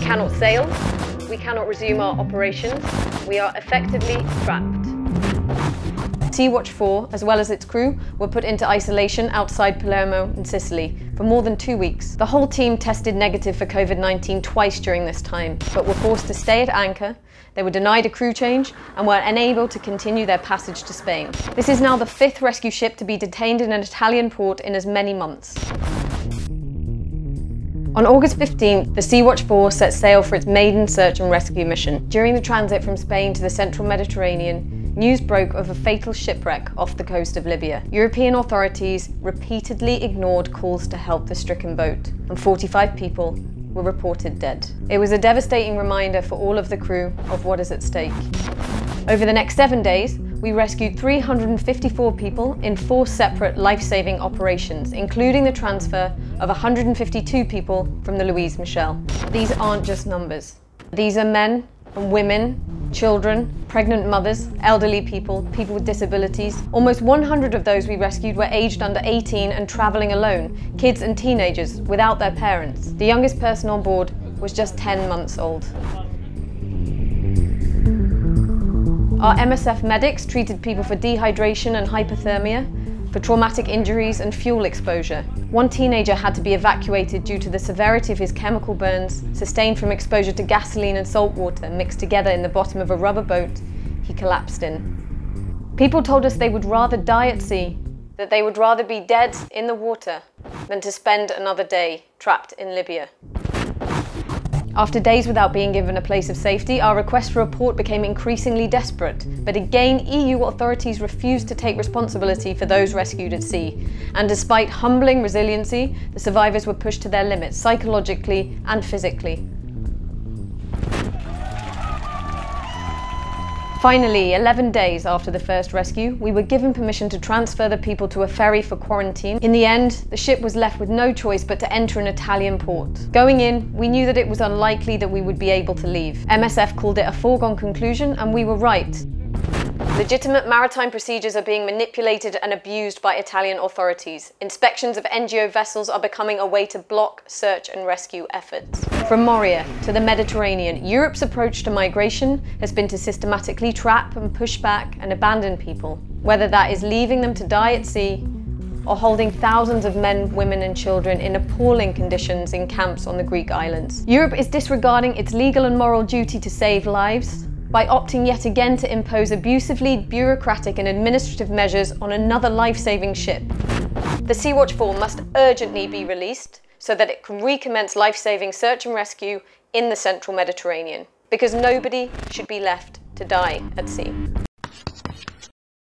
cannot sail, we cannot resume our operations, we are effectively trapped. Sea-Watch 4, as well as its crew, were put into isolation outside Palermo in Sicily for more than 2 weeks. The whole team tested negative for COVID-19 twice during this time, but were forced to stay at anchor. They were denied a crew change and were unable to continue their passage to Spain. This is now the 5th rescue ship to be detained in an Italian port in as many months. On August 15th, the Sea-Watch 4 set sail for its maiden search and rescue mission. During the transit from Spain to the central Mediterranean, news broke of a fatal shipwreck off the coast of Libya. European authorities repeatedly ignored calls to help the stricken boat, and 45 people were reported dead. It was a devastating reminder for all of the crew of what is at stake. Over the next 7 days, we rescued 354 people in 4 separate life-saving operations, including the transfer of 152 people from the Louise Michel. These aren't just numbers. These are men and women, children, pregnant mothers, elderly people, people with disabilities. Almost 100 of those we rescued were aged under 18 and travelling alone, kids and teenagers without their parents. The youngest person on board was just 10 months old. Our MSF medics treated people for dehydration and hypothermia, for traumatic injuries and fuel exposure. One teenager had to be evacuated due to the severity of his chemical burns, sustained from exposure to gasoline and salt water mixed together in the bottom of a rubber boat he collapsed in. People told us they would rather die at sea, that they would rather be dead in the water than to spend another day trapped in Libya. After days without being given a place of safety, our request for a port became increasingly desperate. But again, EU authorities refused to take responsibility for those rescued at sea. And despite humbling resiliency, the survivors were pushed to their limits, psychologically and physically. Finally, 11 days after the first rescue, we were given permission to transfer the people to a ferry for quarantine. In the end, the ship was left with no choice but to enter an Italian port. Going in, we knew that it was unlikely that we would be able to leave. MSF called it a foregone conclusion, and we were right. Legitimate maritime procedures are being manipulated and abused by Italian authorities. Inspections of NGO vessels are becoming a way to block search and rescue efforts. From Moria to the Mediterranean, Europe's approach to migration has been to systematically trap and push back and abandon people, whether that is leaving them to die at sea or holding thousands of men, women and children in appalling conditions in camps on the Greek islands. Europe is disregarding its legal and moral duty to save lives by opting yet again to impose abusively bureaucratic and administrative measures on another life-saving ship. The Sea-Watch 4 must urgently be released so that it can recommence life-saving search and rescue in the central Mediterranean, because nobody should be left to die at sea.